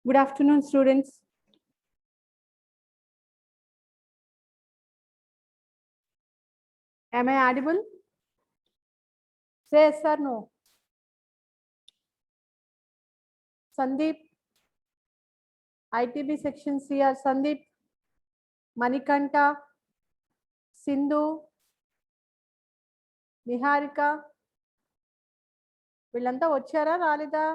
Good afternoon, students. Am I audible? Say yes or no. Sandeep, ITB section CR, Sandeep, Manikanta, Sindhu, Niharika, వీళ్ళంతా వచ్చారా రాలేదా?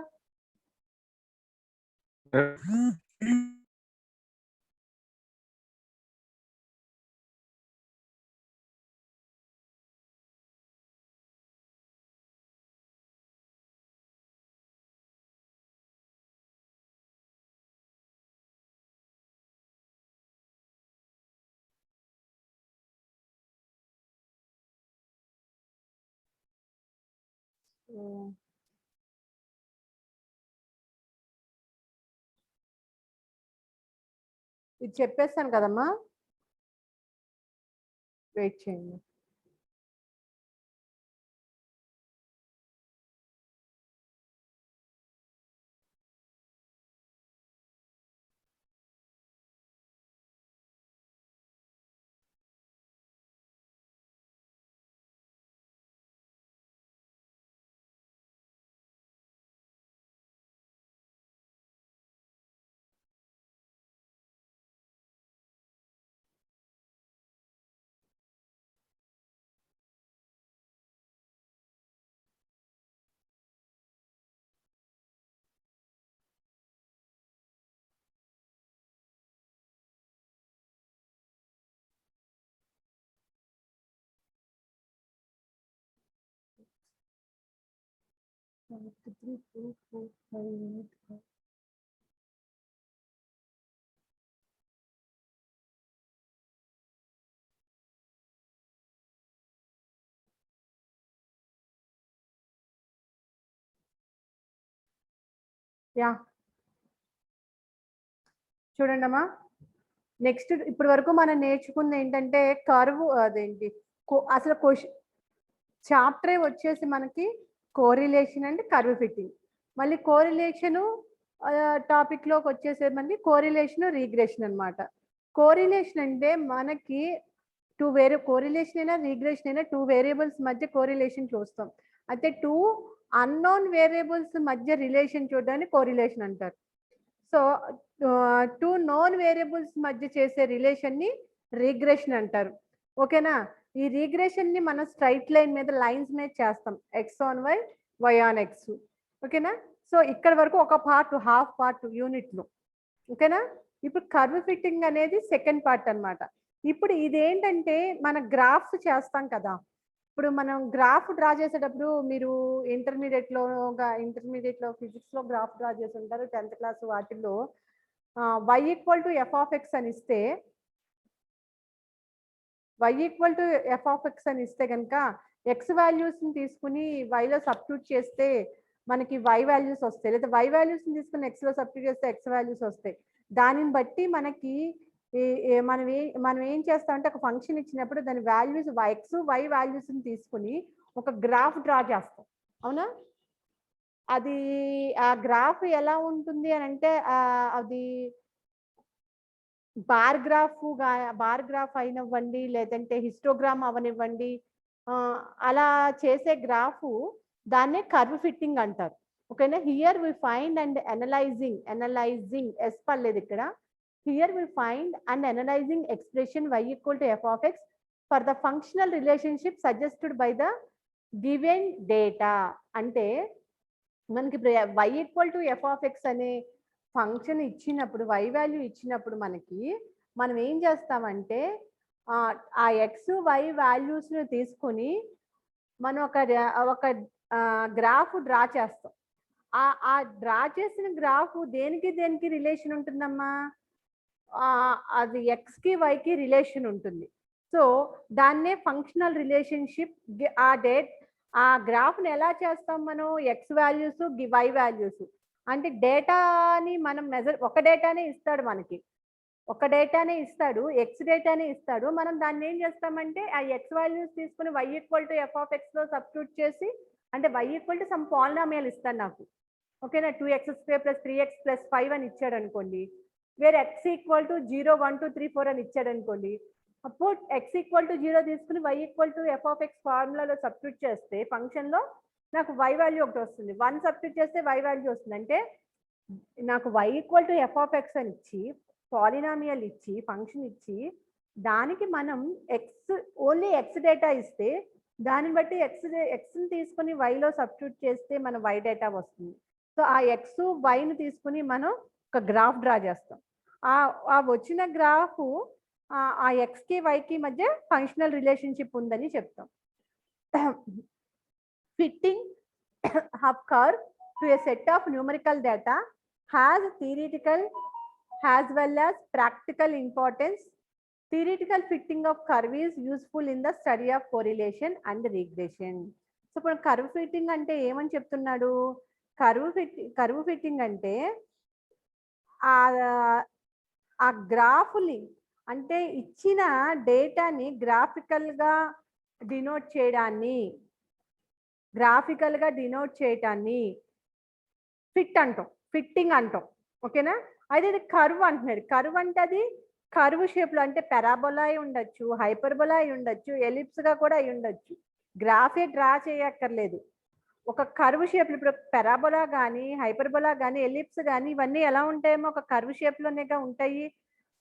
ఇది చెప్పేస్తాను కదమ్మా, వెయిట్ చేయండి. యా చూడండి అమ్మా, నెక్స్ట్ ఇప్పటి వరకు మనం నేర్చుకుంది ఏంటంటే కర్వ్, అదేంటి అసలు క్వశ్చన్ చాప్టరే వచ్చేసి మనకి కోరిలేషన్ అండ్ కర్వ్ ఫిట్టింగ్. మళ్ళీ కోరిలేషను టాపిక్లోకి వచ్చేసే మనకి కోరిలేషన్ రీగ్రెషన్ అనమాట. కోరిలేషన్ అంటే మనకి కోరిలేషన్ అయినా రీగ్రెషన్ అయినా 2 వేరియబుల్స్ మధ్య కోరిలేషన్ చూస్తాం. అయితే 2 అన్నోన్ వేరియబుల్స్ మధ్య రిలేషన్ చూడడానికి కోరిలేషన్ అంటారు. సో 2 నోన్ వేరియబుల్స్ మధ్య చేసే రిలేషన్ని రీగ్రెషన్ అంటారు. ఓకేనా? ఈ రీగ్రెషన్ ని మనం స్ట్రైట్ లైన్ మీద లైన్స్ మీద చేస్తాం, x on y, y on x. ఓకేనా? సో ఇక్కడ వరకు ఒక పార్ట్, హాఫ్ పార్ట్ యూనిట్లు. ఓకేనా? ఇప్పుడు కర్వ్ ఫిట్టింగ్ అనేది సెకండ్ పార్ట్ అన్నమాట. ఇప్పుడు ఇదేంటంటే మన గ్రాఫ్స్ చేస్తాం కదా. ఇప్పుడు మనం గ్రాఫ్ డ్రా చేసేటప్పుడు మీరు ఇంటర్మీడియట్లో ఫిజిక్స్లో గ్రాఫ్ డ్రా చేసి ఉంటారు, 10th క్లాస్ వాటిల్లో y equal to f of X అని ఇస్తే, y equal to f of X అని ఇస్తే కనుక ఎక్స్ వాల్యూస్ని తీసుకుని వైలో సబ్స్టిట్యూట్ చేస్తే మనకి y వాల్యూస్ వస్తాయి, లేదా y వాల్యూస్ని తీసుకుని ఎక్స్లో సబ్స్టిట్యూట్ చేస్తే x వాల్యూస్ వస్తాయి. దానిని బట్టి మనకి మనం ఏం చేస్తామంటే ఒక ఫంక్షన్ ఇచ్చినప్పుడు దాని వాల్యూస్ ఎక్స్ వై వాల్యూస్ని తీసుకుని ఒక గ్రాఫ్ డ్రా చేస్తాం. అవునా? అది ఆ గ్రాఫ్ ఎలా ఉంటుంది అని అంటే అది బార్ గ్రాఫ్ అయినవ్వండి, లేదంటే హిస్టోగ్రామ్ అవనివ్వండి, అలా చేసే గ్రాఫ్ దాన్నే కర్వ్ ఫిట్టింగ్ అంటారు. ఓకేనా? Here we find and analyzing ఎస్ పర్లేదు ఇక్కడ. Here we find and analyzing expression y equal to f of x for the functional relationship suggested by the given data. అంటే మనకి y equal to f of x అనే function ఇచ్చినప్పుడు, y value ఇచ్చినప్పుడు మనం ఏం చేస్తామంటే ఆ ఎక్స్ వై వాల్యూస్ని తీసుకొని మనం ఒక గ్రాఫ్ డ్రా చేస్తాం. ఆ డ్రా చేసిన గ్రాఫ్ దేనికి రిలేషన్ ఉంటుందమ్మా? అది ఎక్స్కి వైకి రిలేషన్ ఉంటుంది. సో దాన్నే ఫంక్షనల్ రిలేషన్షిప్. ఆ గ్రాఫ్ని ఎలా చేస్తాం మనం? ఎక్స్ వాల్యూస్, వై వాల్యూస్ అంటే డేటాని మనం ఒక డేటానే ఇస్తాడు మనకి, ఎక్స్ డేటానే ఇస్తాడు. మనం దాన్ని ఏం చేస్తామంటే ఆ ఎక్స్ వాల్యూస్ తీసుకుని y equal to f of ఎక్స్లో సబ్స్టిట్యూట్ చేసి, అంటే y equal to some polynomial ఇస్తాడు నాకు. ఓకేనా, 2x² + 3x + 5 అని ఇచ్చాడు అనుకోండి, వేరే x = 0 1 2 3 4 అని ఇచ్చాడు అనుకోండి, అప్పుడు x = 0 తీసుకుని y = f(x) ఫార్ములాలో సబ్స్టిట్యూట్ చేస్తే ఫంక్షన్లో నాకు y వాల్యూ ఒకటి వస్తుంది, 1 సబ్స్టిట్యూట్ చేస్తే y వాల్యూ వస్తుంది. అంటే నాకు y = f(x) అని ఇచ్చి పాలినామియల్ ఇచ్చి ఫంక్షన్ ఇచ్చి దానికి మనం ఓన్లీ x డేటా ఇస్తే దాన్ని బట్టి ఎక్స్ని తీసుకుని వైలో సబ్స్టిట్యూట్ చేస్తే మన y డేటా వస్తుంది. సో ఆ ఎక్స్ వైని తీసుకుని మనం ఒక గ్రాఫ్ డ్రా చేస్తాం. ఆ వచ్చిన గ్రాఫ్ ఆ ఎక్స్కి వైకి మధ్య ఫంక్షనల్ రిలేషన్షిప్ ఉందని చెప్తాం. Fitting of curve to a set of numerical data has theoretical as well as practical importance. Theoretical fitting of curve is useful in the study of correlation and regression. So ఇప్పుడు curve fitting అంటే ఏమని చెప్తున్నాడు, curve fitting అంటే ఆ గ్రాఫ్ని అంటే ఇచ్చిన డేటాని గ్రాఫికల్గా డినోట్ చేయడాన్ని ఫిట్టింగ్ అంటాం. ఓకేనా, అయితే ఇది కర్వ్ అంటున్నాడు. కర్వ్ అంటే అది కర్వ్ షేప్లో అంటే పెరాబోలా అయి ఉండొచ్చు, హైపర్బోలా అయి ఉండొచ్చు, ఎలిప్స్గా కూడా అయి ఉండొచ్చు. గ్రాఫే డ్రా చేయక్కర్లేదు, ఒక కర్వ్ షేప్లో. ఇప్పుడు పెరాబోలా కానీ హైపర్బోలా కానీ ఎలిప్స్ కానీ ఇవన్నీ ఎలా ఉంటాయేమో ఒక కర్వ్ షేప్లోనేగా ఉంటాయి.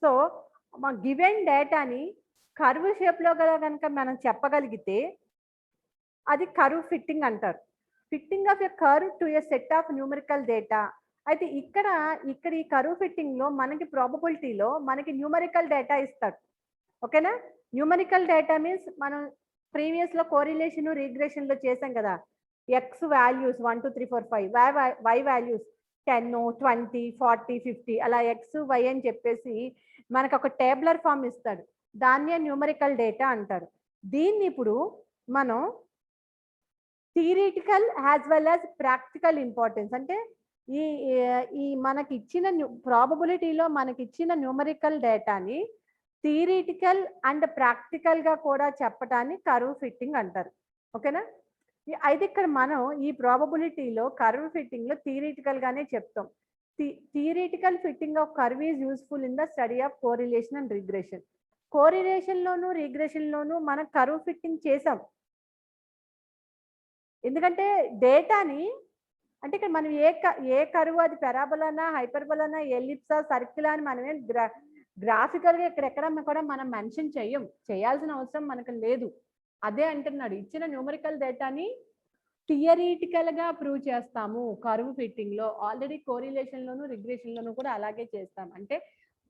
సో మా గివెన్ డేటాని కర్వ్ షేప్లో కనుక మనం చెప్పగలిగితే అది కర్వ్ ఫిట్టింగ్ అంటారు. Fitting of a curve to a set of numerical data. అయితే ఇక్కడ ఈ కర్వ్ ఫిట్టింగ్లో మనకి ప్రాబబిలిటీలో మనకి న్యూమరికల్ డేటా ఇస్తాడు. ఓకేనా, న్యూమరికల్ డేటా మీన్స్ మనం ప్రీవియస్లో కోరిలేషన్ రిగ్రెషన్లో చేసాం కదా, ఎక్స్ వాల్యూస్ 1 2 3 4 5, వై వాల్యూస్ 10 20 40 50 అలా ఎక్స్ వై అని చెప్పేసి మనకు ఒక టేబులర్ ఫామ్ ఇస్తాడు. దాన్నే న్యూమరికల్ డేటా అంటారు. దీన్ని ఇప్పుడు మనం theoretical as well as practical importance అంటే ఈ మనకి ఇచ్చిన ప్రాబబిలిటీలో మనకి ఇచ్చిన న్యూమరికల్ డేటాని థియరిటికల్ అండ్ ప్రాక్టికల్గా కూడా చెప్పటాన్ని కర్వ్ ఫిట్టింగ్ అంటారు. ఓకేనా, అయితే ఇక్కడ మనం ఈ ప్రాబబిలిటీలో కర్వ్ ఫిట్టింగ్లో థియరిటికల్గానే చెప్తాం. Theoretical fitting of curve is useful in the study of correlation and regression. కోరిలేషన్లోను రిగ్రెషన్లోను మనం కర్వ్ ఫిట్టింగ్ చేసాం. ఎందుకంటే డేటాని అంటే ఇక్కడ మనం ఏ కర్వ్ అది పెరాబోలానా హైపర్బోలానా ఎలిప్సా సర్కిల్ అని మనమే గ్రాఫికల్గా ఎక్కడెక్కడ కూడా మనం మెన్షన్ చేయాల్సిన అవసరం మనకు లేదు. అదే అంటున్నాడు, ఇచ్చిన న్యూమరికల్ డేటాని థియరిటికల్గా ప్రూవ్ చేస్తాము కర్వ్ ఫిట్టింగ్లో. ఆల్రెడీ కోరిలేషన్లోను రిగ్రెషన్లోను కూడా అలాగే చేస్తాం. అంటే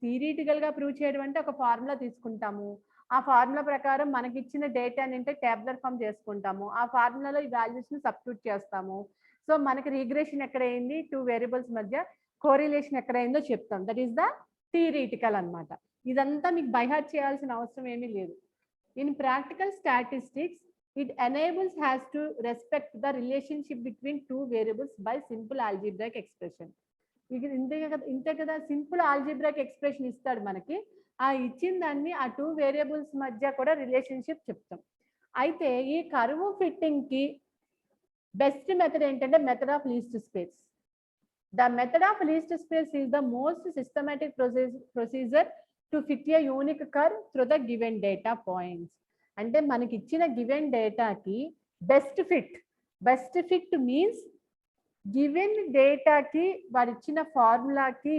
థియరిటికల్గా ప్రూవ్ చేయడం అంటే ఒక ఫార్ములా తీసుకుంటాము, ఆ ఫార్ములా ప్రకారం మనకి ఇచ్చిన డేటాని అంటే టేబులర్ ఫామ్ చేసుకుంటాము, ఆ ఫార్ములాలో ఈ వాల్యూస్ని సబ్స్టిట్యూట్ చేస్తాము. సో మనకి రిగ్రెషన్ ఎక్కడైంది, 2 వేరియబుల్స్ మధ్య కోరిలేషన్ ఎక్కడైందో చెప్తాం. దట్ ఈస్ ద థియరిటికల్ అన్నమాట. ఇదంతా మీకు బై హార్ట్ చేయాల్సిన అవసరం ఏమీ లేదు. In practical statistics it enables has to respect the relationship between 2 variables by simple algebraic expression. ఇంతే కదా, సింపుల్ ఆల్జీబ్రాయిక్ ఎక్స్ప్రెషన్ ఇస్తాడు మనకి, ఆ ఇచ్చిన దాన్ని ఆ 2 వేరియబుల్స్ మధ్య కూడా రిలేషన్షిప్ చెప్తాం. అయితే ఈ కర్వ్ ఫిట్టింగ్కి బెస్ట్ మెథడ్ ఏంటంటే method of least space. The method of least space is the most systematic procedure to fit a unique curve through the given data points. అంటే మనకి ఇచ్చిన గివెన్ డేటాకి బెస్ట్ ఫిట్ మీన్స్ గివెన్ డేటాకి వారు ఇచ్చిన ఫార్ములాకి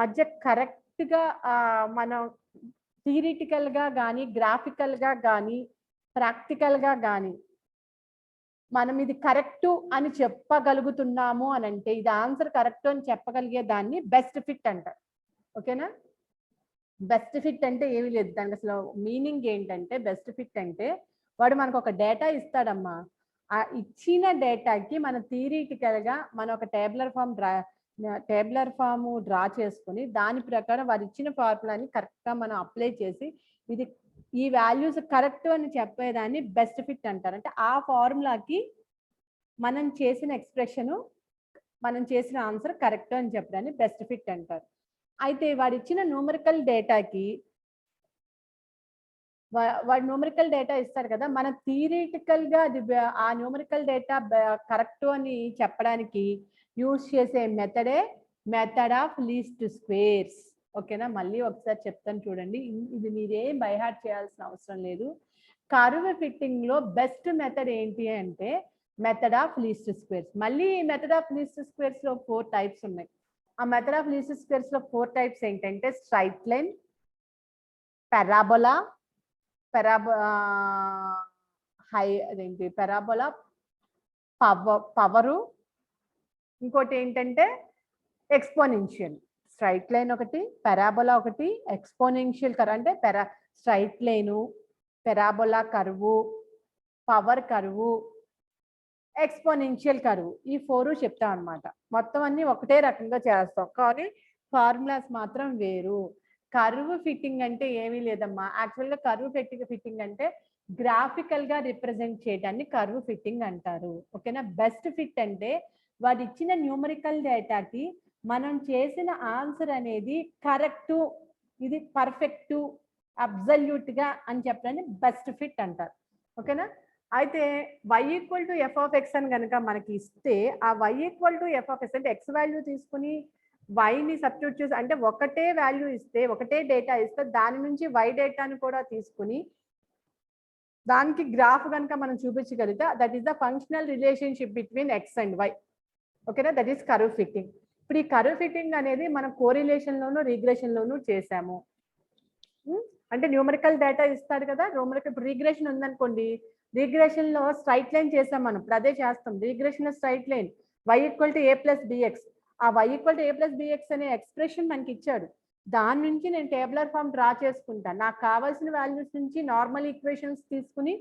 మధ్య కరెక్ట్గా మనం థియరిటికల్గా కానీ గ్రాఫికల్గా కానీ ప్రాక్టికల్గా కానీ మనం ఇది కరెక్టు అని చెప్పగలుగుతున్నాము అని అంటే, ఇది ఆన్సర్ కరెక్ట్ అని చెప్పగలిగే దాన్ని బెస్ట్ ఫిట్ అంటారు. ఓకేనా, బెస్ట్ ఫిట్ అంటే ఏమీ లేదు, దానికి అసలు మీనింగ్ ఏంటంటే బెస్ట్ ఫిట్ అంటే వాడు మనకు ఒక డేటా ఇస్తాడమ్మా, ఆ ఇచ్చిన డేటాకి మనం థియరిటికల్గా మనం ఒక టేబులర్ ఫామ్ డ్రా చేసుకుని దాని ప్రకారం వారు ఇచ్చిన ఫార్ములాని కరెక్ట్గా మనం అప్లై చేసి ఇది ఈ వాల్యూస్ కరెక్ట్ అని చెప్పేదాన్ని బెస్ట్ ఫిట్ అంటారు. అంటే ఆ ఫార్ములాకి మనం చేసిన ఎక్స్ప్రెషను మనం చేసిన ఆన్సర్ కరెక్ట్ అని చెప్పడాన్ని బెస్ట్ ఫిట్ అంటారు. అయితే వాడు ఇచ్చిన న్యూమరికల్ డేటాకి వాడు న్యూమరికల్ డేటా ఇస్తాడు కదా, మనం థియరిటికల్ గా అది ఆ న్యూమరికల్ డేటా కరెక్ట్ అని చెప్పడానికి యూజ్ చేసే మెథడే మెథడ్ ఆఫ్ లీస్ట్ స్క్వేర్స్. ఓకేనా, మళ్ళీ ఒకసారి చెప్తాను చూడండి, ఇది మీరేం బైహార్ట్ చేయాల్సిన అవసరం లేదు. కర్వ్ ఫిట్టింగ్ లో బెస్ట్ మెథడ్ ఏంటి అంటే మెథడ్ ఆఫ్ లీస్ట్ స్క్వేర్స్. మళ్ళీ ఈ మెథడ్ ఆఫ్ లీస్ట్ స్క్వేర్స్ లో 4 టైప్స్ ఉన్నాయి. ఆ మెథడ్ ఆఫ్ లీస్ట్ స్క్వేర్స్ లో 4 టైప్స్ ఏంటంటే straight line, parabola, parabola, power, ఇంకోటి ఏంటంటే ఎక్స్పోనెన్షియల్. స్ట్రైట్ లైన్ ఒకటి, పెరాబోలా ఒకటి, ఎక్స్పోనెన్షియల్ కర్వ్ అంటే straight line, parabola కర్వు, power కర్వు, exponential curve, ఈ 4 చెప్తాం అనమాట. మొత్తం అన్ని ఒకటే రకంగా చేస్తాం, కానీ ఫార్ములాస్ మాత్రం వేరు. కర్వ్ ఫిట్టింగ్ అంటే ఏమీ లేదమ్మా, యాక్చువల్గా కర్వ్ ఫిట్టింగ్ అంటే గ్రాఫికల్ గా రిప్రజెంట్ చేయడాన్ని కర్వ్ ఫిట్టింగ్ అంటారు. ఓకేనా. బెస్ట్ ఫిట్ అంటే వాడు ఇచ్చిన న్యూమరికల్ డేటాకి మనం చేసిన ఆన్సర్ అనేది కరెక్టు, ఇది పర్ఫెక్టు, అబ్సల్యూట్ గా అని చెప్పడాన్ని బెస్ట్ ఫిట్ అంటారు. ఓకేనా. అయితే y equal to f of X అని కనుక మనకి ఇస్తే, ఆ y equal to f of X అంటే ఎక్స్ వాల్యూ తీసుకుని వైని సబ్స్టిట్యూట్ చేసి, అంటే ఒకటే వాల్యూ ఇస్తే, ఒకటే డేటా ఇస్తే దాని నుంచి వై డేటాను కూడా తీసుకుని దానికి గ్రాఫ్ కనుక మనం చూపించగలిగితే that is the functional relationship between x and y. ఓకేనా, దట్ ఈస్ కర్వ్ ఫిట్టింగ్. ఇప్పుడు ఈ కర్వ్ ఫిట్టింగ్ అనేది మనం కోరిలేషన్ లోను రిగ్రెషన్ లోను చేసాము. అంటే న్యూమరికల్ డేటా ఇస్తాడు కదా, న్యూమరికల్ ఇప్పుడు రిగ్రెషన్ ఉందనుకోండి, రిగ్రెషన్ లో స్ట్రైట్ లైన్ చేసాం మనం, ఇప్పుడు అదే చేస్తాం. రిగ్రెషన్ లో straight line y equal to a plus b x, ఆ y equal to a plus b x అనే ఎక్స్ప్రెషన్ మనకి ఇచ్చాడు. దాని నుంచి నేను టేబులర్ ఫామ్ డ్రా చేసుకుంటాను. నాకు కావాల్సిన వాల్యూస్ నుంచి నార్మల్ ఈక్వేషన్స్ తీసుకుని,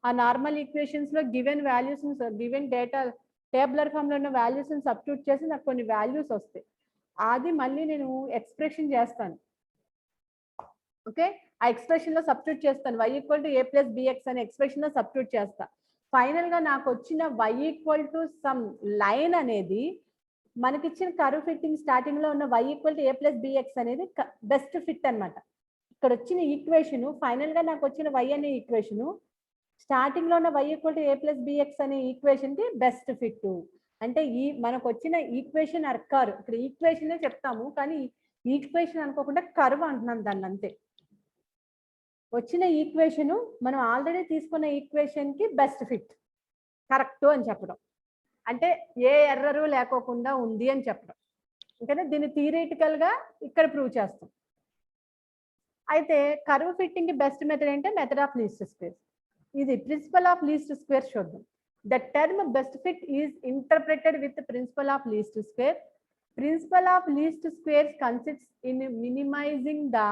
ఆ నార్మల్ ఈక్వేషన్స్ లో given values, given data tabular form లో ఉన్న వాల్యూస్ సబ్స్టిట్యూట్ చేసి నాకు కొన్ని వాల్యూస్ వస్తాయి. అది మళ్ళీ నేను ఎక్స్ప్రెషన్ చేస్తాను. ఓకే, ఆ ఎక్స్ప్రెషన్ లో సబ్స్టిట్యూట్ చేస్తాను. y equal to a plus b x అనే ఎక్స్ప్రెషన్ లో సబ్స్టిట్యూట్ చేస్తా. ఫైనల్ గా నాకు వచ్చిన y equal to some line అనేది మనకిచ్చిన కర్వ్ ఫిట్టింగ్ స్టార్టింగ్ లో ఉన్న y equal to a plus b x అనేది బెస్ట్ ఫిట్ అనమాట. ఇక్కడ వచ్చిన ఈక్వేషన్, ఫైనల్ గా నాకు వచ్చిన y అనే ఈక్వేషన్ స్టార్టింగ్ లో ఉన్న y equal to a plus b x అనే ఈక్వేషన్ కి బెస్ట్ ఫిట్. అంటే ఈ మనకు వచ్చిన ఈక్వేషన్ కర్వ్, ఇక్కడ ఈక్వేషన్ చెప్తాము కానీ ఈక్వేషన్ అనుకోకుండా కర్వ్ అంటున్నాం దాన్ని, అంతే. వచ్చిన ఈక్వేషన్ మనం ఆల్రెడీ తీసుకున్న ఈక్వేషన్ కి బెస్ట్ ఫిట్, కరెక్ట్ అని చెప్పడం, అంటే ఏ ఎర్రరు లేకోకుండా ఉంది అని చెప్పడం. ఓకేనా, దీన్ని థియరిటికల్ గా ఇక్కడ ప్రూవ్ చేస్తాం. అయితే కర్వ్ ఫిట్టింగ్ కి బెస్ట్ మెథడ్ అంటే మెథడ్ ఆఫ్ లీస్ట్ స్క్వేర్స్. ఇది ప్రిన్సిపల్ ఆఫ్ లీస్ట్ స్క్వేర్ చూద్దాం. The term best fit is interpreted with principle of least square. Principle of least squares consists in minimizing the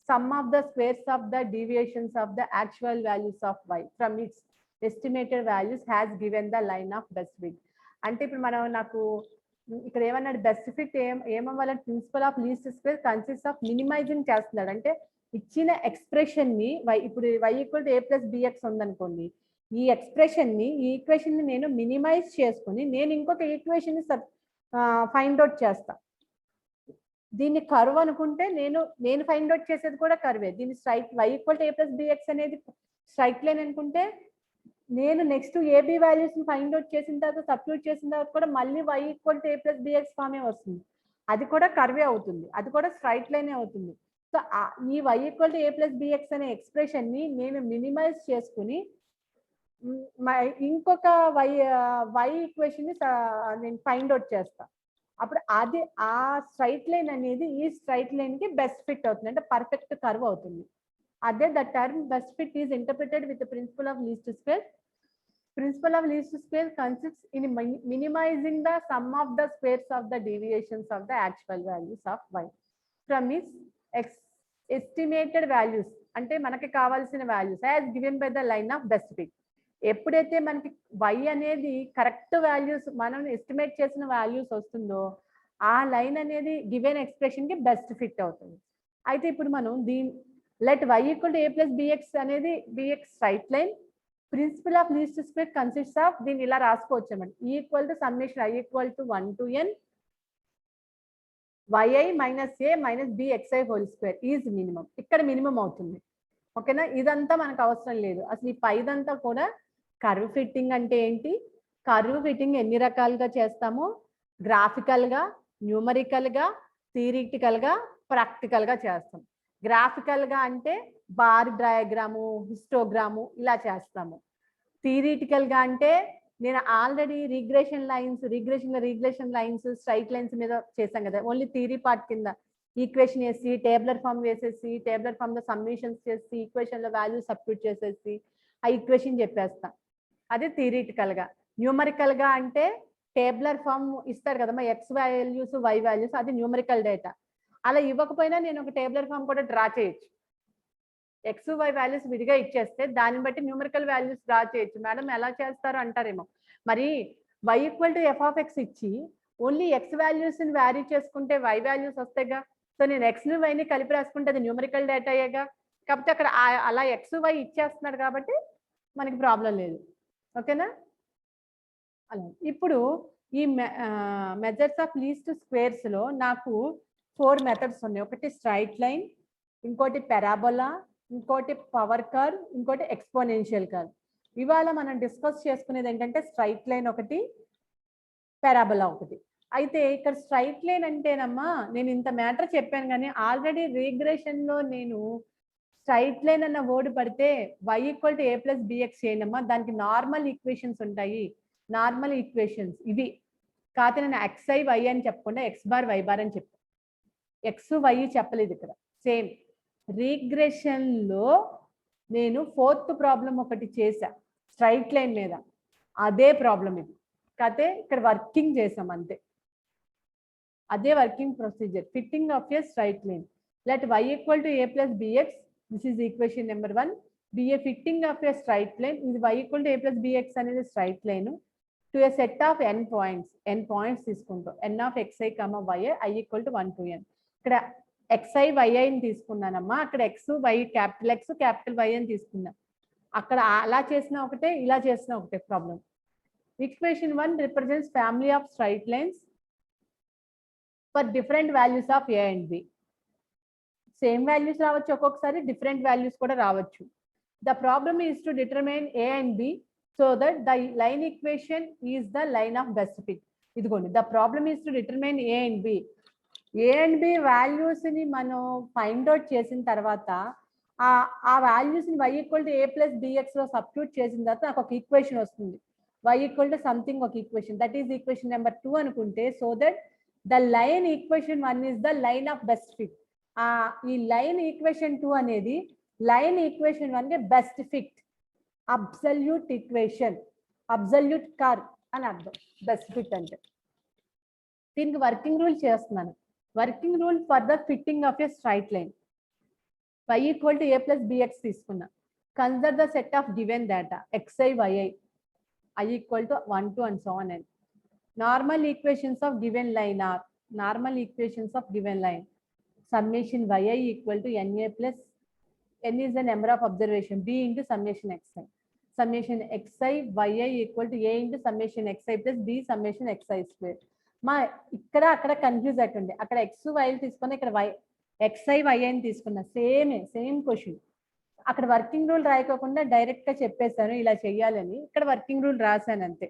sum of the squares of the deviations of the actual values of y from its estimated values has given the line of best fit. అంటే ఇప్పుడు మనం నాకు ఇక్కడ ఏమన్నాడు, best fit ఏమవ్వాలంటే principle of least square consist of minimizing చేస్తున్నాడు. అంటే ఇచ్చిన ఎక్స్ప్రెషన్ ని ఇప్పుడు y equal to a plus b x ఉందనుకోండి, ఈ ఎక్స్ప్రెషన్ ని, ఈ ఈక్వేషన్ ని నేను మినిమైజ్ చేసుకుని నేను ఇంకొక ఈక్వేషన్ ని ఫైండ్ అవుట్ చేస్తా. దీన్ని కర్వ్ అనుకుంటే నేను ఫైండ్ అవుట్ చేసేది కూడా కర్వే. దీన్ని straight y equal to a plus b x అనేది స్ట్రైట్ లైన్ అనుకుంటే నేను నెక్స్ట్ ఏబి వాల్యూస్ ని ఫైండ్ అవుట్ చేసిన తర్వాత సబ్స్టిట్యూట్ చేసిన తర్వాత కూడా మళ్ళీ y equal to a plus b x ఫామే వస్తుంది, అది కూడా కర్వే అవుతుంది, అది కూడా స్ట్రైట్ లైనే అవుతుంది. సో ఈ y equal to a plus b x అనే ఎక్స్ప్రెషన్ ని నేను మినిమైజ్ చేసుకుని ఇంకొక y ఈక్వేషన్ ని నేను ఫైండ్ అవుట్ చేస్తా. అప్పుడు అది ఆ స్ట్రైట్ లైన్ అనేది ఈ స్ట్రైట్ లైన్ కి బెస్ట్ ఫిట్ అవుతుంది, అంటే పర్ఫెక్ట్ కర్వ్ అవుతుంది. అదే the term best fit is interpreted with principle of least square. Principle of least square consists in minimizing the sum of the squares of the deviations of the actual values of y from its estimated values, అంటే మనకి కావాల్సిన values as given by the line of best fit. ఎప్పుడైతే మనకి y అనేది correct values మనం estimate చేసిన values వస్తుందో ఆ లైన్ అనేది గివెన్ ఎక్స్ప్రెషన్ కి బెస్ట్ ఫిట్ అవుతుంది. అయితే ఇప్పుడు మనం let y equal to a plus b x అనేది b x straight line. Principle of least square consists of, దీన్ని ఇలా రాసుకోవచ్చు అన్నమాట, equal to summation i equal to 1 to n yi minus a minus bxi whole square is minimum. ఇక్కడ minimum అవుతుంది. ఓకేనా, ఇదంతా మనకు అవసరం లేదు. అసలు ఈ పైదంతా కూడా కర్వ్ ఫిట్టింగ్ అంటే ఏంటి, కర్వ్ ఫిట్టింగ్ ఎన్ని రకాలుగా చేస్తామో గ్రాఫికల్గా, న్యూమరికల్గా, థియరిటికల్గా, ప్రాక్టికల్గా చేస్తాం. గ్రాఫికల్గా అంటే బార్ డయాగ్రాము, హిస్టోగ్రాము ఇలా చేస్తాము. థియరిటికల్గా అంటే నేను already regression lines straight lines మీద చేశాం కదా, ఓన్లీ థియరీ పార్ట్ కింద ఈక్వేషన్ వేసి టేబులర్ ఫామ్ వేసేసి టేబులర్ ఫామ్ లో సమ్మేషన్స్ చేసి ఈక్వేషన్ లో వాల్యూ సబ్స్టిట్యూట్ చేసేసి ఆ ఈక్వేషన్ చెప్పేస్తా, అదే థియరిటికల్ గా. న్యూమరికల్ గా అంటే టేబులర్ ఫామ్ ఇస్తారు కదమ్మా, ఎక్స్ వాల్యూస్ వై వాల్యూస్, అది న్యూమరికల్ డేటా. అలా ఇవ్వకపోయినా నేను ఒక టేబులర్ ఫామ్ కూడా డ్రా చేయొచ్చు. ఎక్స్ వై వాల్యూస్ విడిగా ఇచ్చేస్తే దాన్ని బట్టి న్యూమరికల్ వాల్యూస్ డ్రా చేయొచ్చు. మేడం ఎలా చేస్తారు అంటారేమో, మరి y equal to f of X ఇచ్చి ఓన్లీ ఎక్స్ వాల్యూస్ ని వ్యారీ చేసుకుంటే వై వాల్యూస్ వస్తాయిగా. సో నేను ఎక్స్ ని వైని కలిపి రాసుకుంటే అది న్యూమరికల్ డేటా అయ్యేగా. కాకపోతే అక్కడ అలా ఎక్స్ వై ఇచ్చేస్తున్నాడు కాబట్టి మనకి ప్రాబ్లం లేదు. ఓకేనా. అలా ఇప్పుడు ఈ మెథడ్స్ ఆఫ్ లీస్ట్ స్క్వేర్స్ లో నాకు 4 మెథడ్స్ ఉన్నాయి. ఒకటి స్ట్రైట్ లైన్, ఇంకోటి పెరాబోలా, ఇంకోటి పవర్ కర్వ్, ఇంకోటి ఎక్స్పోనెన్షియల్ కర్వ్. ఇవాళ మనం డిస్కస్ చేసుకునేది ఏంటంటే స్ట్రైట్ లైన్ ఒకటి, పారాబోలా ఒకటి. అయితే ఇక్కడ స్ట్రైట్ లైన్ అంటేనమ్మా నేను ఇంత మ్యాటర్ చెప్పాను, కానీ ఆల్రెడీ రిగ్రెషన్ లో నేను స్ట్రైట్ లైన్ అన్న వర్డ్ పడితే y equal to a plus b x చేయనమ్మా, దానికి నార్మల్ ఈక్వేషన్స్ ఉంటాయి. నార్మల్ ఈక్వేషన్స్ ఇవి కాకపోతే నేను xi y అని చెప్పకుండా x బార్ y బార్ అని చెప్పాను. ఎక్స్ వై చెప్పలేదు ఇక్కడ. సేమ్ రిగ్రెషన్ లో నేను 4th ప్రాబ్లం ఒకటి చేశా స్ట్రైట్ లైన్ మీద, అదే ప్రాబ్లం ఇది. కాకపోతే ఇక్కడ వర్కింగ్ చేసాం అంతే, అదే working procedure. Fitting of a straight line. Let y equal to a plus b x, this is equation number 1. B a fitting of a straight line, ఇది y equal to a plus b x అనేది straight line to a set of n points తీసుకుంటాం. n of xi, y i equal to 1 to n. ఇక్కడ xi yi అని తీసుకున్నానమ్మా, అక్కడ x y capital x capital y అని తీసుకున్నా. అక్కడ అలా చేసిన ఒకటే, ఇలా చేసిన ఒకటే problem. Equation 1 represents family of straight lines for different values of a and b. Same values రావచ్చు, ఒక్కొక్కసారి డిఫరెంట్ వాల్యూస్ కూడా రావచ్చు. The problem is to determine a and b so that the line equation is the line of best fit. ఇదిగోండి, the problem is to determine a and b. A and b values ని మనం find out చేసిన తర్వాత ఆ values ని y equal to a plus b x లో substitute చేసిన తర్వాత నాకు ఒక ఈక్వేషన్ వస్తుంది. y ఈక్వల్ టు సంథింగ్ ఒక equation, that is equation number 2 అనుకుంటే, so that the line equation 1 is the line of best fit. ఈ లైన్ ఈక్వేషన్ 2 అనేది లైన్ ఈక్వేషన్ 1 కి best fit, absolute equation, absolute curve అని అర్థం best fit అంటే. దీనికి working rule చేస్తున్నాను. Working rule for the fitting of a straight line. y equal to a plus b x తీసుకున్నా. Consider the set of given data xi yi i equal to 1 2 and so on. And normal equations of given line are normal equations of given line. Summation yi equal to na plus n is the number of observation, b into summation xi. Summation xi yi equal to a into summation xi plus b summation xi square. మా ఇక్కడ అక్కడ confuse అవుతుంది. అక్కడ x y తీసుకున్నా, ఇక్కడ xi y అని తీసుకున్నా, same question. అక్కడ వర్కింగ్ రూల్ రాయకోకుండా డైరెక్ట్ గా చెప్పేశాను ఇలా చెయ్యాలని, ఇక్కడ వర్కింగ్ రూల్ రాశాను అంతే.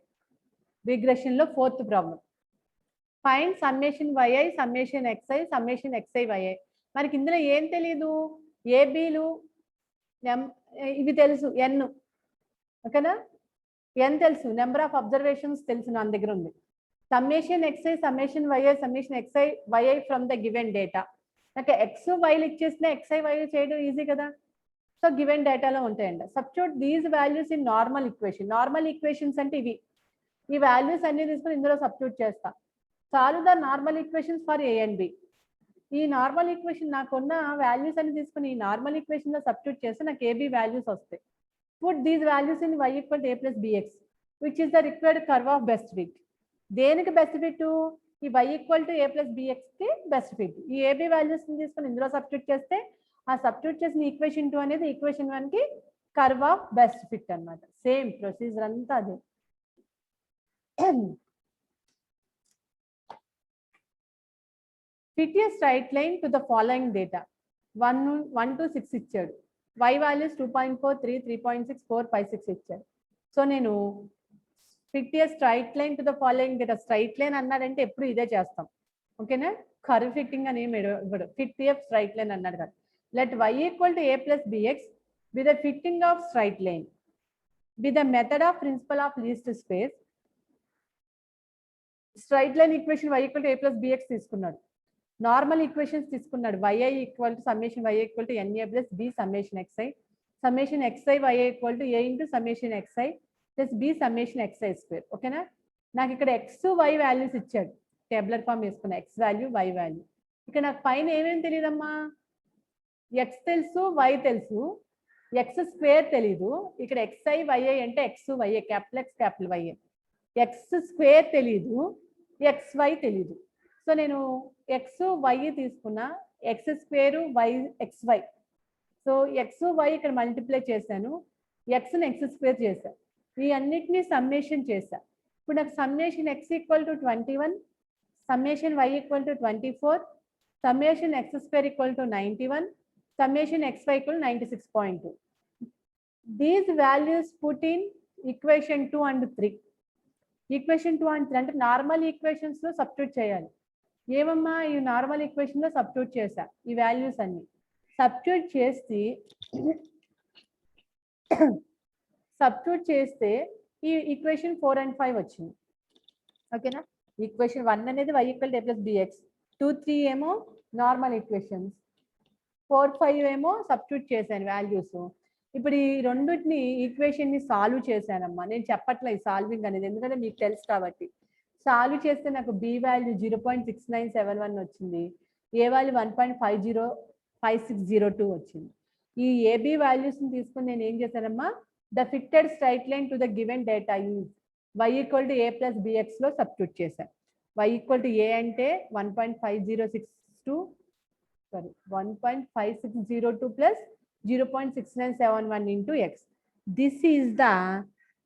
రిగ్రెషన్ లో 4th problem. Find summation yi summation xi summation xi yi. మనకి ఇందులో ఏం తెలియదు, ఏబీలు ఇవి తెలుసు, n ఓకేనా, n తెలుసు, నెంబర్ ఆఫ్ అబ్జర్వేషన్స్ తెలుసు, నా దగ్గర ఉంది. Summation xi summation yi summation xi yi from the given data. నాకు ఎక్స్ వైలు ఇచ్చేసిన xi y చేయడం ఈజీ కదా. సో గివెన్ డేటాలో ఉంటాయండి. Substitute these values in normal equation. Normal equations అంటే ఇవి, ఈ వాల్యూస్ అన్ని తీసుకుని ఇందులో సబ్స్టిట్యూట్ చేస్తా. Solve the normal equations for a and b. ఈ నార్మల్ ఈక్వేషన్ నాకున్న వాల్యూస్ అన్ని తీసుకుని ఈ నార్మల్ ఈక్వేషన్ లో సబ్స్టిట్యూట్ చేస్తే నాకు ఏబి వాల్యూస్ వస్తాయి. Put these values in y equal to a plus b x which is the required curve of best fit. దేనికి బెస్ట్ ఫిట్? ఈ y equal to a plus b x కి best fit. ఈ a b values తీసుకుని ఇందులో substitute చేస్తే ఆ substitute చేసిన equation 2 అనేది ఈక్వేషన్ 1 కి కర్వ్ ఆఫ్ బెస్ట్ ఫిట్ అన్నమాట. సేమ్ ప్రొసీజర్ అంతా అదే. Fit a straight line to the following data. 1 to 6 ఇచ్చాడు. y వాల్యూస్ 2.4 3 3.6 4 5 6 ఇచ్చారు. సో నేను fit a straight line to the following data. Straight line అన్నాడంటే ఎప్పుడు ఇదే చేస్తాం, ఓకేనా. కర్వ్ ఫిట్టింగ్ అని ఏమి ఇవ్వడు, ఫిట్ ఏ స్ట్రైట్ లైన్ అన్నాడు కదా. Let y equal to a plus bx be the fitting of straight line be the method of principle of least space. Straight line equation y equal to a plus bx తీసుకున్నాడు. Normal equations తీసుకున్నాడు. yi equal to summation y equal to na plus b summation xi, summation xi y equal to a into summation xi plus b summation xi square, ఓకేనా. నాకు ఇక్కడ x y values ఇచ్చాడు, tabular form వేసుకున్నా, x value y value. ఇక్కడ నాకు పైన ఏమేమి తెలియదమ్మా, x తెలుసు y తెలుసు, x స్క్వేర్ తెలీదు. ఇక్కడ xi yi అంటే x y capital x capital y, x square తెలీదు, xy తెలీదు. సో నేను x y తీసుకున్నా, x square y xy. So x y ఇక్కడ మల్టిప్లై చేశాను, xని x స్క్వేర్ చేశాను, ఈ అన్నిటినీ సమ్మేషన్ చేశా. ఇప్పుడు నాకు summation x equal to 21, summation y equal to 24, summation x square equal to 91, summation xy equal 96.2. These values put in equation 2 and 3. Equation 2 and 3 అంటే నార్మల్ ఈక్వేషన్స్ లో సబ్స్టిట్యూట్ చేయాలి. ఏమమ్మా, ఈ నార్మల్ ఈక్వేషన్ లో సబ్స్టిట్యూట్ చేశా, ఈ వాల్యూస్ అన్ని substitute చేస్తే ఈ ఈక్వేషన్ 4 and 5 వచ్చింది, ఓకేనా. ఈక్వేషన్ 1 అనేది y equal to a plus bx, 2 3 ఏమో నార్మల్ ఈక్వేషన్స్, 4 5 ఏమో సబ్స్టిట్యూట్ చేశాను వాల్యూస్. ఇప్పుడు ఈ రెండింటిని ఈక్వేషన్ ని సాల్వ్ చేశానమ్మా. నేను చెప్పట్లే ఈ సాల్వింగ్ అనేది, ఎందుకంటే మీకు తెలుసు కాబట్టి. సాల్వ్ చేస్తే నాకు బి వాల్యూ 0.6971 వచ్చింది, ఏ వాల్యూ 1.505602 వచ్చింది. ఈ ఏబి వాల్యూస్ ని తీసుకుని నేను ఏం చేశానమ్మా, the fitted straight line to the given data use y equal to a plus bx లో సబ్స్టిట్యూట్ చేశాను. y ఈక్వల్ టు a అంటే 1.5602 plus 0.6971 into x. This is the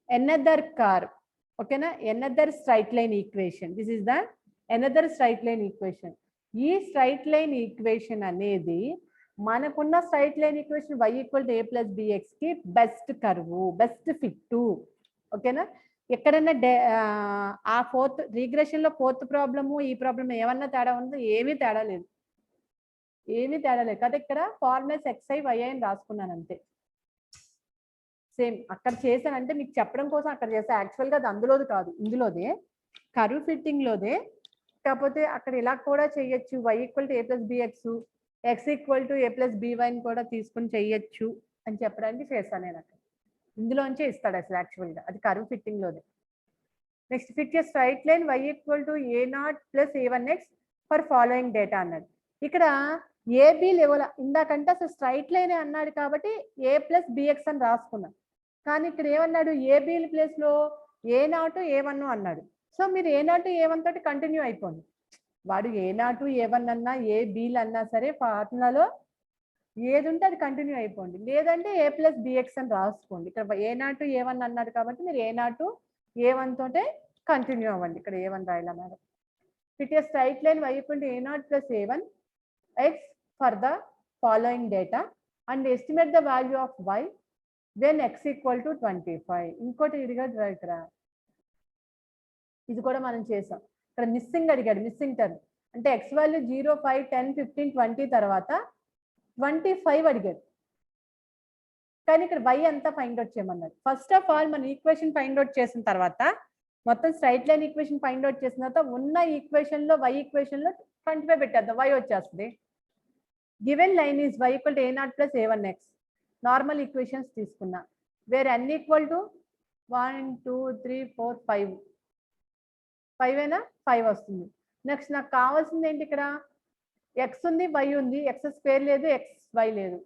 another curve, okay na, another straight line equation. This is the another straight line equation. ఈ straight line equation అనేది మనకున్న straight line equation y equal to a plus bx కి best curve, best fit, ఓకేనా. ఎక్కడన్నా ఆ fourth రీగ్రెషన్ లో fourth problem ఈ problem ఏమన్నా తేడా ఉందో, ఏమీ తేడా లేదు, ఏమీ తేడా లేదు కదా. ఇక్కడ ఫార్ములాస్ xi yi అని రాసుకున్నాను అంతే, సేమ్ అక్కడ చేశానంటే మీకు చెప్పడం కోసం అక్కడ చేసా. యాక్చువల్గా అది అందులోది కాదు, ఇందులోదే కర్వ్ ఫిట్టింగ్ లోదే. కాకపోతే అక్కడ ఇలా కూడా చేయొచ్చు, y equal to a plus bx, x equal to a plus by కూడా తీసుకుని చెయ్యొచ్చు అని చెప్పడానికి చేశాను నేను. అక్కడ ఇందులోంచే ఇస్తాడు అసలు యాక్చువల్గా, అది కర్వ్ ఫిట్టింగ్ లోదే. Next fit a straight line y equal to a0 plus a1x for following data అన్నాడు. ఇక్కడ ఏబి లెవెల్ ఇందాకంటే అసలు స్ట్రైట్ లైన్ అన్నాడు కాబట్టి a ప్లస్ bx అని రాసుకున్నాను. కానీ ఇక్కడ ఏమన్నాడు, ఏబి ప్లేస్ లో a0 a1 అన్నాడు. సో మీరు a0 a1 తోటి కంటిన్యూ అయిపోండి. వాడు a0 a1 అన్నా ఏ బీలు అన్నా సరే ఫార్ములాలో ఏది ఉంటే అది కంటిన్యూ అయిపోండి, లేదంటే a ప్లస్ bx అని రాసుకోండి. ఇక్కడ a0 a1 అన్నాడు కాబట్టి మీరు a0 a1 తోటే కంటిన్యూ అవ్వండి. ఇక్కడ a1 రాయాలి madam. Fit a straight line y equal to a0 plus a1 x for the following data and estimate the value of y when x equal to 25. ఇంకోటి అడిగాడు ఇక్కడ, ఇది కూడా మనం చేసాం. ఇక్కడ మిస్సింగ్ అడిగాడు, మిస్సింగ్ టర్మ్ అంటే x వాల్యూ 0 5 10 15 20 తర్వాత 25 అడిగాడు. కానీ ఇక్కడ y అంతా ఫైండ్ అవుట్ చేయమన్నాడు. ఫస్ట్ ఆఫ్ ఆల్ మన ఈక్వేషన్ ఫైండ్ అవుట్ చేసిన తర్వాత, మొత్తం straight line equation find out చేసిన తర్వాత ఉన్న ఈక్వేషన్ లో y ఈక్వేషన్ లో 25 పెట్టేద్దాం, y వచ్చేస్తుంది. Given line is y equal to a0 plus a1x. Normal equations తీసుకున్నా, వేర్ n ఈక్వల్ టు 1 2 3 4 5 5 అయినా 5 వస్తుంది. నెక్స్ట్ నాకు కావాల్సింది ఏంటి, ఇక్కడ x ఉంది y ఉంది, x స్క్వేర్ లేదు, xy లేదు.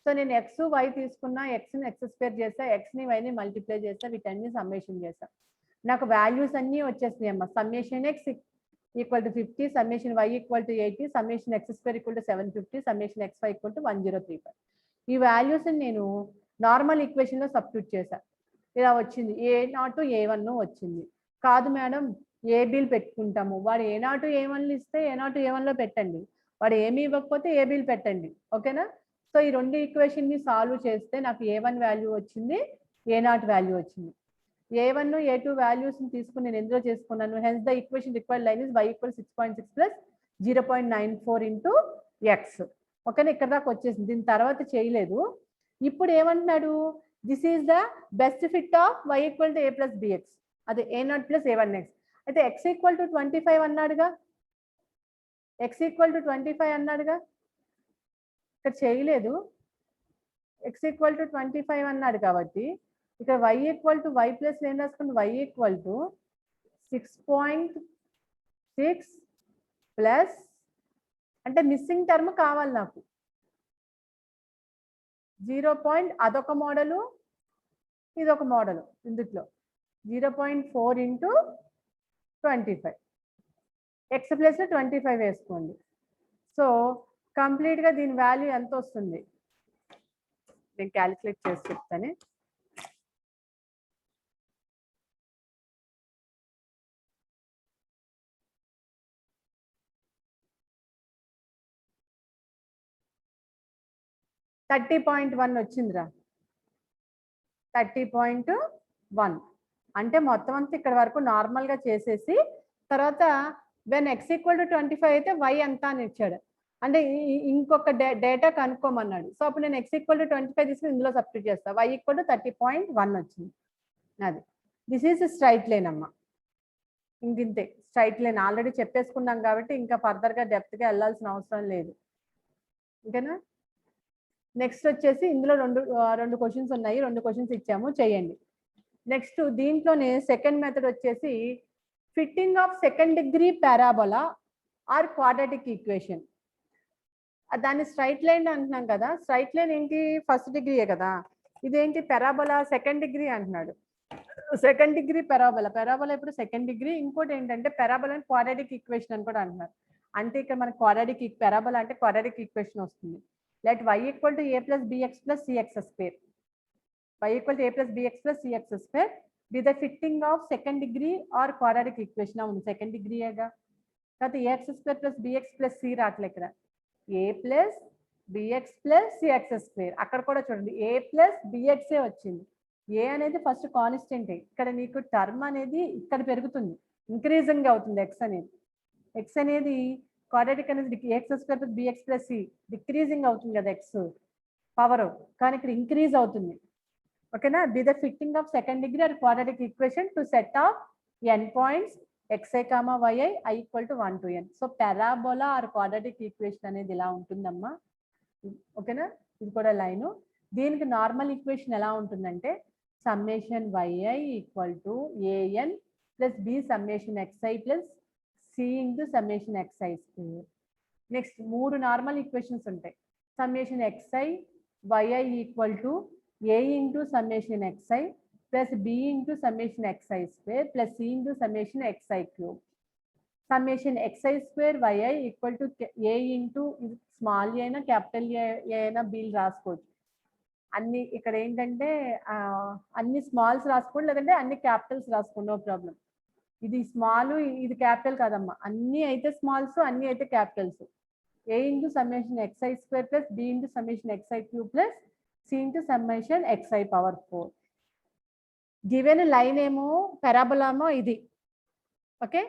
సో నేను x y తీసుకున్నా, xని x స్క్వేర్ చేస్తా, xని yని మల్టిప్లై చేస్తా, వీటన్ని సమ్మేషన్ చేస్తా. నాకు వాల్యూస్ అన్నీ వచ్చేస్తున్నాయి అమ్మా. Summation x equal to 50, summation y equal to 80, summation x square equal to 750, summation xy equal to 1035. ఈ వాల్యూస్ నేను నార్మల్ ఈక్వేషన్ లో సబ్స్టిట్యూట్ చేశా, ఇలా వచ్చింది. a0 a1 వచ్చింది. కాదు మేడం ఏబీలు పెట్టుకుంటాము, వాడు a0 a1 ఇస్తే a0 a1 లో పెట్టండి, వాడు ఏమీ ఇవ్వకపోతే ఏబీలు పెట్టండి, ఓకేనా. సో ఈ రెండు ఈక్వేషన్ ని సాల్వ్ చేస్తే నాకు A1 వాల్యూ వచ్చింది, A0 వాల్యూ వచ్చింది. A1 A2 వాల్యూస్ ని తీసుకుని నేను ఎందులో చేసుకున్నాను. Hence the equation required line is y = 6.6 plus 0.94 into X. ఓకేనా, ఇక్కడ దాకా వచ్చేసింది. దీని తర్వాత చేయలేదు. ఇప్పుడు ఏమంటున్నాడు, this is the best fit of y = a plus bx, అదే A0 ప్లస్ A1x. అయితే x = 25 అన్నాడుగా, x = 25 అన్నాడుగా, ఇక్కడ చేయలేదు. x = 25 అన్నాడు కాబట్టి ఇక్కడ y = y ప్లస్ ఏం రాసుకుంది, y = 6.6 ప్లస్ అంటే మిస్సింగ్ టర్మ్ కావాలి నాకు 0. అదొక మోడలు, ఇదొక మోడలు. ఇందులో 0.4 ఇంటూ 25, ఎక్స్ ప్లస్ 25 వేసుకోండి. సో కంప్లీట్గా దీని వాల్యూ ఎంత వస్తుంది నేను క్యాలిక్యులేట్ చేసి చెప్తాను. $30.1 వచ్చిందిరా, 30.1. అంటే మొత్తం అంతా ఇక్కడ వరకు నార్మల్గా చేసేసి తర్వాత వెన్ x = 25 అయితే y ఎంత అని ఇచ్చాడు. అంటే ఇంకొక డేటా కనుక్కోమన్నాడు. సో అప్పుడు నేను x = 25 తీసుకుని ఇందులో సబ్స్టిట్యూట్ చేస్తాను. y = 30.1 వచ్చింది. అది దిస్ ఈజ్ స్ట్రైట్ లైన్ అమ్మ. ఇంతే స్ట్రైట్ లైన్ ఆల్రెడీ చెప్పేసుకున్నాం కాబట్టి ఇంకా ఫర్దర్గా డెప్త్గా వెళ్ళాల్సిన అవసరం లేదు. ఓకేనా. నెక్స్ట్ వచ్చేసి ఇందులో రెండు క్వశ్చన్స్ ఉన్నాయి, 2 క్వశ్చన్స్ ఇచ్చాము, చేయండి. నెక్స్ట్ దీంట్లోనే సెకండ్ మెథడ్ వచ్చేసి fitting of second degree parabola or quadratic equation. దాన్ని స్ట్రైట్ లైన్ అంటున్నాం కదా, స్ట్రైట్ లైన్ ఏంటి ఫస్ట్ డిగ్రీయే కదా, ఇదేంటి పారాబోలా సెకండ్ డిగ్రీ అంటున్నాడు. సెకండ్ డిగ్రీ పారాబోలా, పారాబోలా ఇప్పుడు సెకండ్ డిగ్రీ. ఇంకోటి ఏంటంటే పారాబోలా క్వాడ్రాటిక్ ఈక్వేషన్ అని కూడా అంటున్నారు. అంటే ఇక్కడ మనకి క్వాడ్రాటిక్ పారాబోలా అంటే క్వాడ్రాటిక్ ఈక్వేషన్ వస్తుంది. Let y = a plus bx plus cx square. Y = a plus bx plus cx square be the fitting of second degree or quadratic equation. అవును second degree ఏగా. కాబట్టి ax square plus bx plus c రాట్లే ఇక్కడ. a plus bx plus cx square. అక్కడ కూడా చూడండి a plus bx ఏ వచ్చింది. a అనేది ఫస్ట్ కాన్స్టెంట్. ఇక్కడ నీకు టర్మ్ అనేది ఇక్కడ పెరుగుతుంది, ఇంక్రీజింగ్ అవుతుంది x అనేది. x అనేది క్వాడ్రాటిక్ అనేది x² + bx + c డిక్రీజింగ్ అవుతుంది కదా x పవర్, కానీ ఇక్కడ ఇంక్రీజ్ అవుతుంది. ఓకేనా. Be the fitting of second degree or quadratic equation to set of n points xi, yi, i = 1 to n. So parabola or quadratic equation అనేది ఇలా ఉంటుందమ్మా. ఓకేనా. ఇది కూడా లైన్. దీనికి నార్మల్ ఈక్వేషన్ ఎలా ఉంటుందంటే summation yi = an + b summation xi + c into summation xi square. Next 3 normal equations ఉంటాయి. Summation xi yi = a into summation xi plus b into summation xi square plus c into summation xi cube. Summation xi square yi = a into small ఏ అయినా capital ఏ అయినా బీలు రాసుకోవచ్చు. అన్ని ఇక్కడ ఏంటంటే అన్ని smalls రాసుకోండి, లేదంటే అన్ని క్యాపిటల్స్ రాసుకోండి, నో ప్రాబ్లం. ఇది స్మాల్, ఇది క్యాపిటల్ కాదమ్మా, అన్ని అయితే స్మాల్స్, అన్ని అయితే Capitals. a into summation xi square plus b into summation xi cube plus c into summation xi power 4. Given line ఏమో పారాబోలామో ఇది. ఓకే,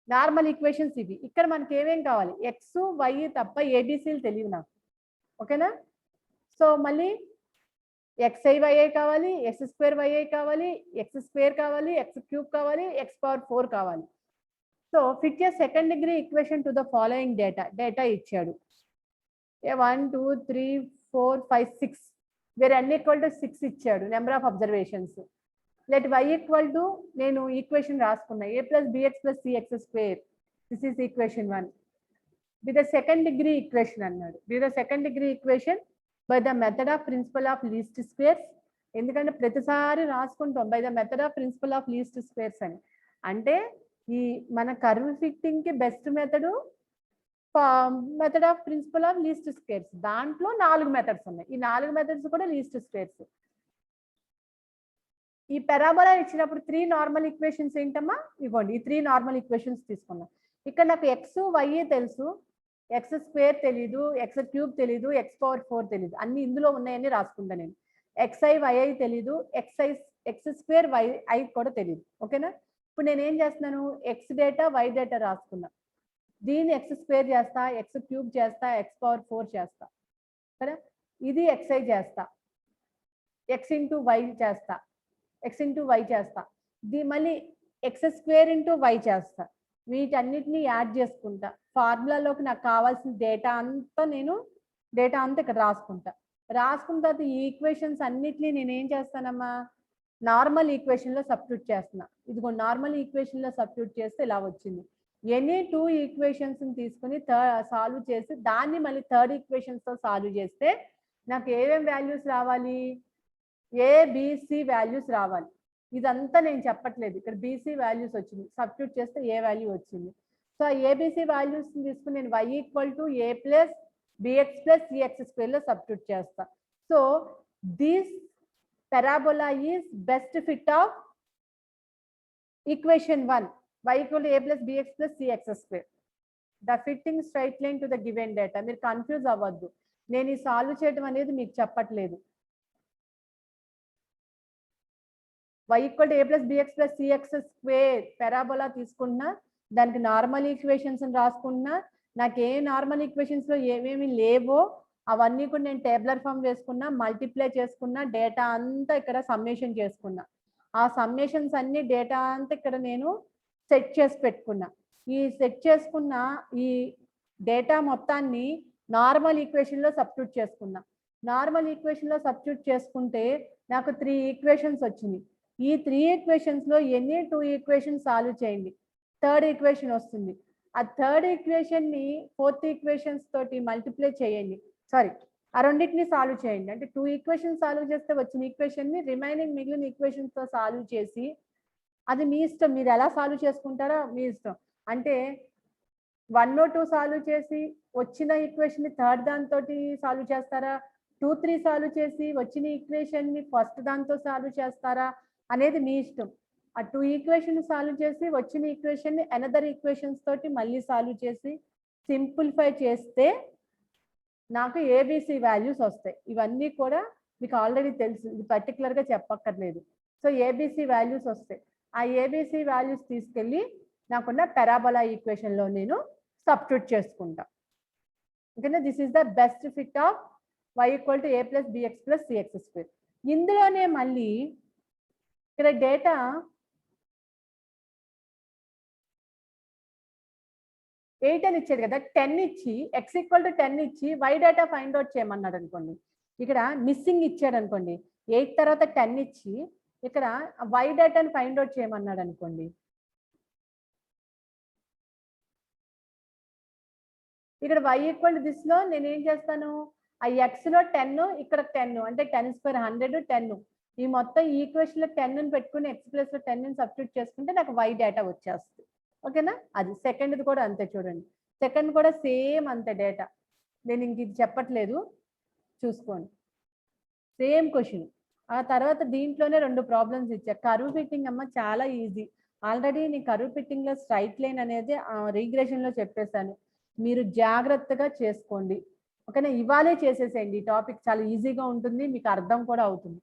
నార్మల్ ఈక్వేషన్స్ ఇవి. ఇక్కడ మనకి ఏమేం కావాలి, ఎక్స్ వై తప్ప ఏబిసిలు తెలియదు నాకు. ఓకేనా. సో మళ్ళీ xi కావాలి, x² కావాలి, x² కావాలి, x³ కావాలి, x⁴ కావాలి. So fit A second degree equation to the following data ఇచ్చాడు. 1 2 3 4 5 6 వేరే అన్ని = 6 ఇచ్చాడు number of observations. Let y = నేను ఈక్వేషన్ రాసుకున్నా a plus bx plus cx square. This is equation 1. With the second degree equation అన్నాడు. With the second degree equation by the method of principle of least squares. ఎందుకంటే ప్రతిసారి రాసుకుంటాం by the method of principle of least squares అని. అంటే ఈ మన curve fitting కి best method method of principle of least squares. దాంట్లో 4 methods ఉన్నాయి. ఈ 4 మెథడ్స్ కూడా లీస్ట్ స్క్వేర్స్. ఈ పారాబోలా ఇచ్చినప్పుడు 3 నార్మల్ ఈక్వేషన్స్ ఏంటమ్మా, ఇవ్వండి. ఈ 3 నార్మల్ ఈక్వేషన్స్ తీసుకున్నాం. ఇక్కడ నాకు x y తెలుసు, ఎక్స్ స్క్వేర్ తెలీదు, ఎక్స్ క్యూబ్ తెలీదు, ఎక్స్ పవర్ 4 తెలీదు, అన్ని ఇందులో ఉన్నాయని రాసుకుంటా నేను. ఎక్స్ఐ వైఐ తెలీదు, ఎక్స్ స్క్వేర్ వైఐ కూడా తెలియదు. ఓకేనా? ఇప్పుడు నేను ఏం చేస్తున్నాను, ఎక్స్ డేటా వై డేటా రాసుకున్నా, దీన్ని ఎక్స్ స్క్వేర్ చేస్తా, ఎక్స్ క్యూబ్ చేస్తా, ఎక్స్ పవర్ 4 చేస్తా కదా, ఇది ఎక్స్ఐ చేస్తా, ఎక్స్ ఇంటూ వై చేస్తా, ఎక్స్ ఇంటూ వై చేస్తా, మళ్ళీ ఎక్స్ స్క్వేర్ ఇంటూ వై చేస్తా. వీటన్నిటిని యాడ్ చేసుకుంటా, ఫార్ములాలోకి నాకు కావాల్సిన డేటా అంతా ఇక్కడ రాసుకుంటా. రాసుకున్న తర్వాత ఈ ఈక్వేషన్స్ అన్నిటినీ నేను ఏం చేస్తానమ్మా, నార్మల్ ఈక్వేషన్లో సబ్స్టిట్యూట్ చేస్తున్నా. ఇదిగో నార్మల్ ఈక్వేషన్లో సబ్స్టిట్యూట్ చేస్తే ఇలా వచ్చింది. ఎనీ 2 ఈక్వేషన్స్ తీసుకుని సాల్వ్ చేసి దాన్ని మళ్ళీ థర్డ్ ఈక్వేషన్స్తో సాల్వ్ చేస్తే నాకు ఏమేం వాల్యూస్ రావాలి, ఏబిసి వాల్యూస్ రావాలి. ఇదంతా నేను చెప్పట్లేదు, ఇక్కడ బీసీ వాల్యూస్ వచ్చింది, సబ్స్టిట్యూట్ చేస్తే ఏ వాల్యూ వచ్చింది. సో ఆ ఏబిసి వాల్యూస్ తీసుకుని నేను y = a + bx + cx స్క్వేర్లో సబ్స్టిట్యూట్ చేస్తా. So this parabola is best fit of equation 1, y = a + bx + cx square. The fitting straight line to the given data. మీరు confuse అవ్వద్దు, నేను ఈ సాల్వ్ చేయడం అనేది మీకు చెప్పట్లేదు. y = a + bx + cx square parabola తీసుకున్నా, దానికి నార్మల్ ఈక్వేషన్స్ రాసుకున్నా, నాకు ఏ నార్మల్ ఈక్వేషన్స్ లో ఏమేమి లేవో అవన్నీ కూడా నేను టేబులర్ ఫామ్ వేసుకున్నా, మల్టిప్లై చేసుకున్నా, డేటా అంతా ఇక్కడ సమ్మేషన్ చేసుకున్నా. ఆ సమ్మేషన్స్ అన్ని డేటా అంతా ఇక్కడ నేను సెట్ చేసి పెట్టుకున్నా. ఈ సెట్ చేసుకున్న ఈ డేటా మొత్తాన్ని నార్మల్ ఈక్వేషన్లో సబ్స్టిట్యూట్ చేసుకున్నా. నార్మల్ ఈక్వేషన్లో సబ్స్టిట్యూట్ చేసుకుంటే నాకు 3 ఈక్వేషన్స్ వచ్చినాయి. ఈ 3 ఈక్వేషన్స్లో ఎన్ని 2 ఈక్వేషన్స్ సాల్వ్ చేయండి, థర్డ్ ఈక్వేషన్ వస్తుంది. ఆ థర్డ్ ఈక్వేషన్ని ఫోర్త్ ఈక్వేషన్స్ తోటి మల్టిప్లై చేయండి, సారీ ఆ రెండింటిని సాల్వ్ చేయండి. అంటే 2 ఈక్వేషన్స్ సాల్వ్ చేస్తే వచ్చిన ఈక్వేషన్ని రిమైనింగ్ మిగిలిన ఈక్వేషన్స్తో సాల్వ్ చేసి, అది మీ ఇష్టం, మీరు ఎలా సాల్వ్ చేసుకుంటారో మీ ఇష్టం. అంటే 1 or 2 సాల్వ్ చేసి వచ్చిన ఈక్వేషన్ని థర్డ్ దాంతో సాల్వ్ చేస్తారా, 2, 3 సాల్వ్ చేసి వచ్చిన ఈక్వేషన్ని ఫస్ట్ దాంతో సాల్వ్ చేస్తారా అనేది మీ ఇష్టం. ఆ 2 ఈక్వేషన్ సాల్వ్ చేసి వచ్చిన ఈక్వేషన్ని అనదర్ ఈక్వేషన్స్ తోటి మళ్ళీ సాల్వ్ చేసి సింప్లిఫై చేస్తే నాకు ఏబిసి వాల్యూస్ వస్తాయి. ఇవన్నీ కూడా మీకు ఆల్రెడీ తెలుసు, ఇది పర్టికులర్గా చెప్పక్కర్లేదు. సో ఏబిసి వాల్యూస్ వస్తాయి. ఆ ఏబిసి వాల్యూస్ తీసుకెళ్ళి నాకున్న పారాబోలా ఈక్వేషన్లో నేను సబ్స్టిట్యూట్ చేసుకుంటా. ఓకేనా? This is the best fit of y = a + bx + cx square. ఇందులోనే మళ్ళీ ఇక్కడ డేటా ఎయిట్ అని ఇచ్చాడు కదా, 10 ఇచ్చి x = 10 ఇచ్చి y డేటా ఫైండ్ అవుట్ చేయమన్నాడు అనుకోండి. ఇక్కడ మిస్సింగ్ ఇచ్చాడు అనుకోండి, 8 తర్వాత 10 ఇచ్చి ఇక్కడ y డేటాని ఫైండ్ అవుట్ చేయమన్నాడు అనుకోండి. ఇక్కడ y = దిస్ లో నేను ఏం చేస్తాను, ఆ x లో 10, ఇక్కడ 10, అంటే 10² 100, 10 ఈ మొత్తం ఈక్వేషన్ లో 10 పెట్టుకుని x ప్లస్ లో 10 సబ్స్టిట్యూట్ చేసుకుంటే నాకు y డేటా వచ్చేస్తుంది. ఓకేనా? అది సెకండ్ది కూడా అంతే, చూడండి సెకండ్ కూడా సేమ్ అంతే డేటా. నేను ఇంక ఇది చెప్పట్లేదు, చూసుకోండి, సేమ్ క్వశ్చన్. ఆ తర్వాత దీంట్లోనే 2 ప్రాబ్లమ్స్ ఇచ్చా. కర్వ్ ఫిట్టింగ్ అమ్మ చాలా ఈజీ, ఆల్రెడీ నేను కర్వ్ ఫిట్టింగ్ లో స్ట్రైట్ లైన్ అనేది రీగ్రెషన్ లో చెప్పేశాను, మీరు జాగ్రత్తగా చేసుకోండి. ఓకేనా? ఇవాళే చేసేసేయండి, ఈ టాపిక్ చాలా ఈజీగా ఉంటుంది, మీకు అర్థం కూడా అవుతుంది.